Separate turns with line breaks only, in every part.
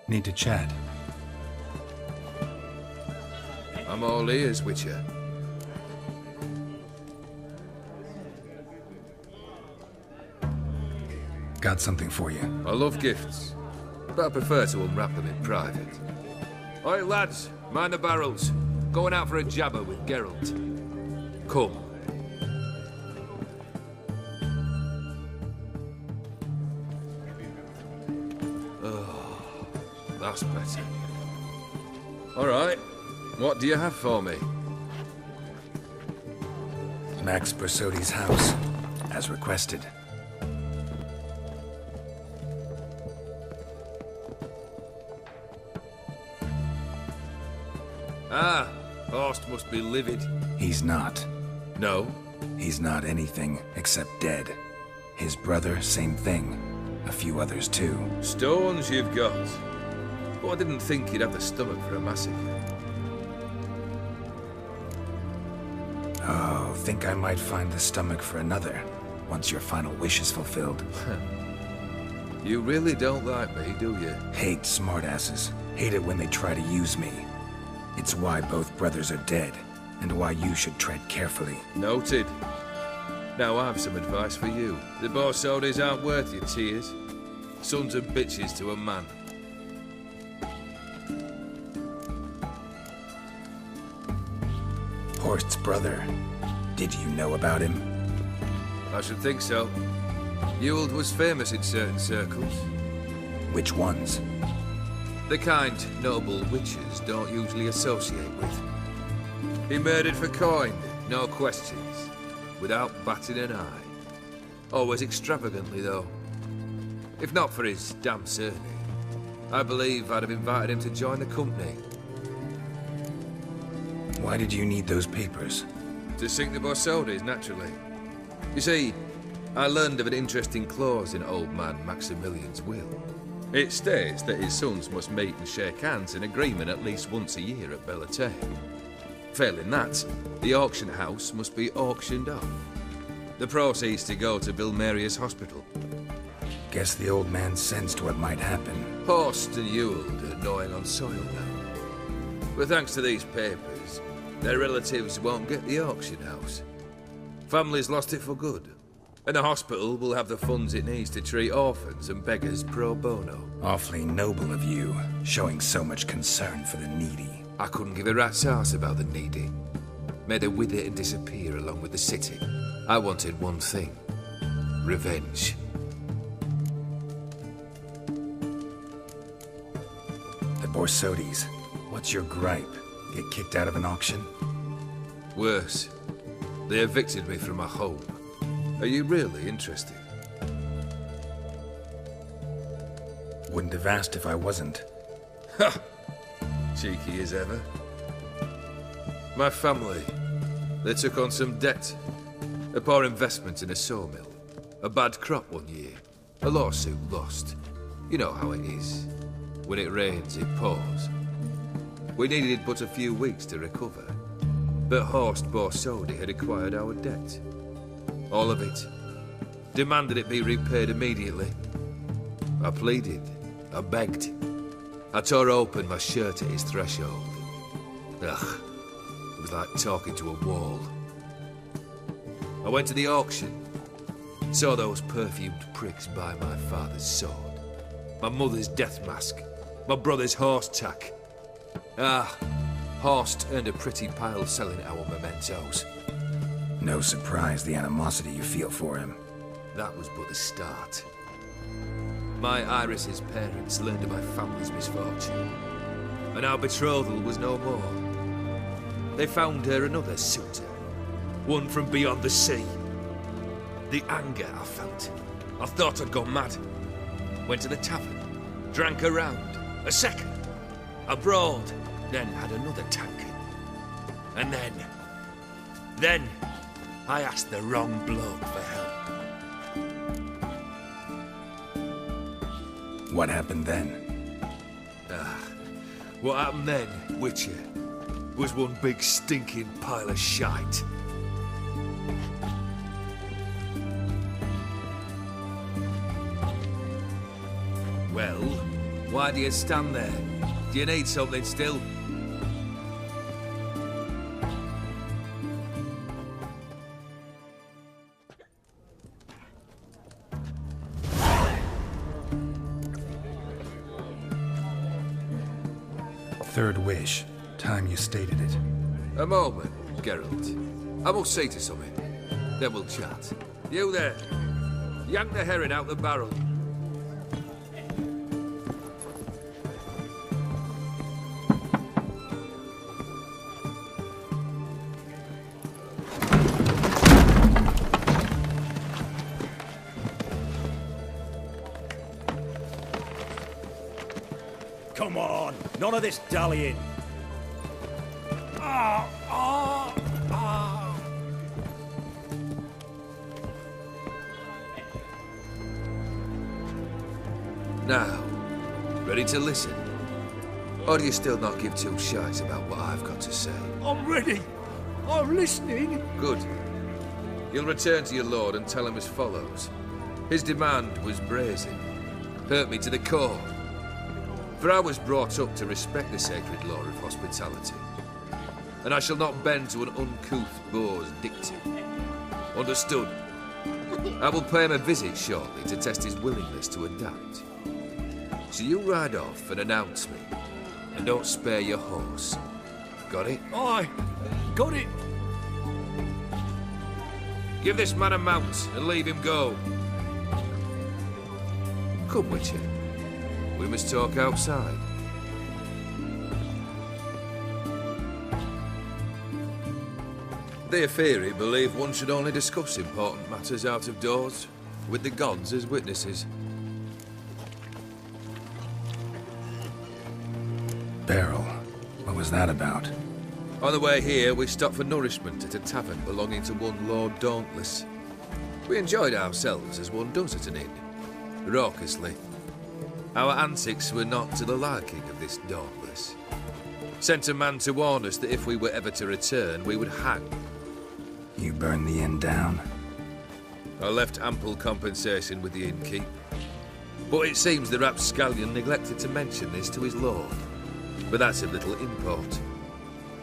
Need to chat.
I'm all ears, Witcher.
Got something for you.
I love gifts, but I prefer to unwrap them in private. Oi, lads, mind the barrels. Going out for a jabber with Geralt. Come. Oh, that's better. All right, what do you have for me?
Max Bersodi's house, as requested.
Ah, Horst must be livid.
He's not.
No?
He's not anything except dead. His brother, same thing. A few others too.
Stones you've got. But I didn't think you'd have the stomach for a massacre.
Oh, think I might find the stomach for another, once your final wish is fulfilled.
You really don't like me, do you?
Hate smartasses. Hate it when they try to use me. It's why both brothers are dead, and why you should tread carefully.
Noted. Now I've some advice for you. The Borsodis aren't worth your tears. Sons of bitches to a man.
Horst's brother. Did you know about him?
I should think so. Geralt was famous in certain circles.
Which ones?
The kind noble witches don't usually associate with. He murdered for coin, no questions, without batting an eye. Always extravagantly, though. If not for his damn surname, I believe I'd have invited him to join the company.
Why did you need those papers?
To sink the Borsodis, naturally. You see, I learned of an interesting clause in old man Maximilian's will. It states that his sons must meet and shake hands in agreement at least once a year at Bellatane. Failing that, the auction house must be auctioned off. The proceeds to go to Vilmeria's hospital.
Guess the old man sensed what might happen.
Horst and Geralt are gnawing on soil now. But thanks to these papers, their relatives won't get the auction house. Family's lost it for good. And the hospital will have the funds it needs to treat orphans and beggars pro bono.
Awfully noble of you, showing so much concern for the needy.
I couldn't give a rat's ass about the needy. Made her wither and disappear along with the city. I wanted one thing. Revenge.
The Borsodis. What's your gripe? Get kicked out of an auction?
Worse. They evicted me from my home. Are you really interested?
Wouldn't have asked if I wasn't.
Ha! Cheeky as ever. My family, they took on some debt. A poor investment in a sawmill. A bad crop one year. A lawsuit lost. You know how it is. When it rains, it pours. We needed but a few weeks to recover. But Horst Borsodi had acquired our debt. All of it. Demanded it be repaid immediately. I pleaded. I begged. I tore open my shirt at his threshold. Ugh. It was like talking to a wall. I went to the auction. Saw those perfumed pricks buy my father's sword. My mother's death mask. My brother's horse tack. Ah, Horst earned a pretty pile selling our mementos.
No surprise the animosity you feel for him.
That was but the start. My Iris's parents learned of my family's misfortune, and our betrothal was no more. They found her another suitor, one from beyond the sea. The anger I felt. I thought I'd gone mad. Went to the tavern, drank a round, a second, a broad, then had another tankard. And then I asked the wrong bloke for help.
What happened then?
What happened then, Witcher, was one big stinking pile of shite. Well, Why do you stand there? Do you need something still?
Third wish. Time you stated it.
A moment, Geralt. I must say to something. Then we'll chat. You there. Yank the herring out the barrel.
Come on, none of this dallying.
Now, ready to listen? Or do you still not give two shites about what I've got to say?
I'm ready. I'm listening.
Good. You'll return to your lord and tell him as follows. His demand was brazen. Hurt me to the core. For I was brought up to respect the sacred law of hospitality. And I shall not bend to an uncouth boor's dictate. Understood? I will pay him a visit shortly to test his willingness to adapt. So you ride off and announce me. And don't spare your horse. Got it?
Aye, got it.
Give this man a mount and leave him go. Come, Witcher. We must talk outside. The Aetheri believe one should only discuss important matters out of doors, with the gods as witnesses.
Barrel. What was that about?
On the way here, we stopped for nourishment at a tavern belonging to one Lord Dauntless. We enjoyed ourselves as one does at an inn, raucously. Our antics were not to the liking of this Dauntless. Sent a man to warn us that if we were ever to return, we would hang.
You burned the inn down.
I left ample compensation with the innkeep. But it seems the rapscallion neglected to mention this to his lord. But that's of little import.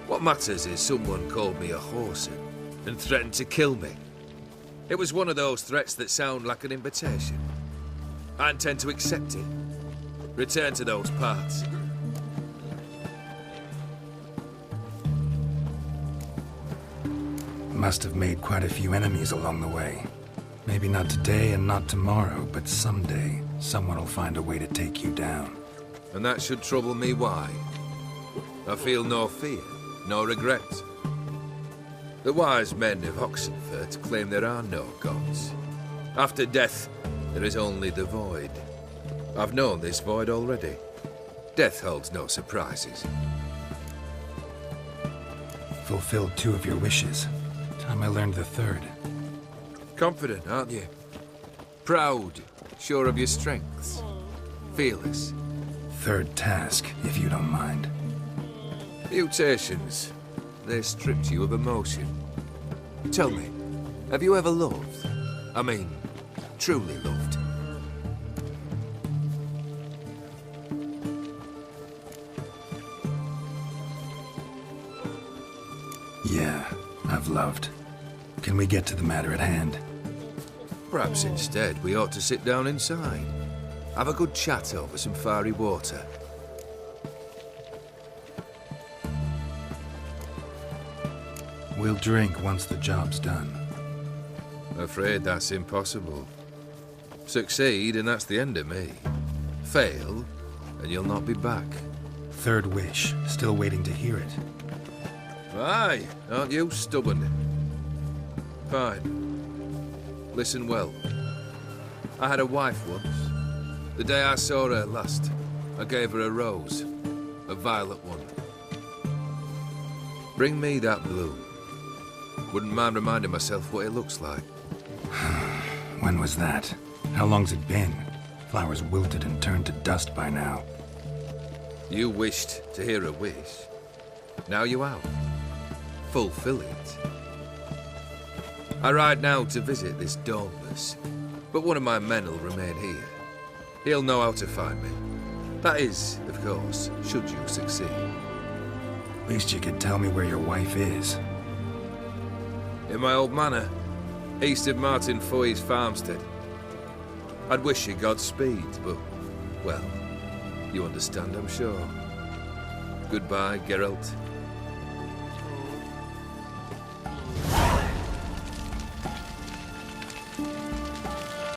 What matters is someone called me a whoreson and threatened to kill me. It was one of those threats that sound like an invitation. I intend to accept it. Return to those parts.
Must have made quite a few enemies along the way. Maybe not today and not tomorrow, but someday, someone will find a way to take you down.
And that should trouble me why? I feel no fear, no regret. The wise men of Oxenfurt claim there are no gods. After death, there is only the void. I've known this void already. Death holds no surprises.
Fulfilled 2 of your wishes. Time I learned the 3rd.
Confident, aren't you? Proud, sure of your strengths. Fearless.
3rd task, if you don't mind.
Mutations. They stripped you of emotion. Tell me, have you ever loved? I mean, truly loved?
Yeah, I've loved. Can we get to the matter at hand?
Perhaps instead we ought to sit down inside. Have a good chat over some fiery water.
We'll drink once the job's done.
Afraid that's impossible. Succeed and that's the end of me. Fail and you'll not be back.
3rd wish, still waiting to hear it.
Aye, aren't you stubborn? Fine. Listen well. I had a wife once. The day I saw her last, I gave her a rose. A violet one. Bring me that bloom. Wouldn't mind reminding myself what it looks like.
When was that? How long's it been? Flowers wilted and turned to dust by now.
You wished to hear a wish. Now you have. Fulfill it. I ride now to visit this Dauntless, but one of my men will remain here. He'll know how to find me. That is, of course, should you succeed.
At least you could tell me where your wife is.
In my old manor, east of Martin Foy's farmstead. I'd wish you Godspeed, but, well, you understand, I'm sure. Goodbye, Geralt.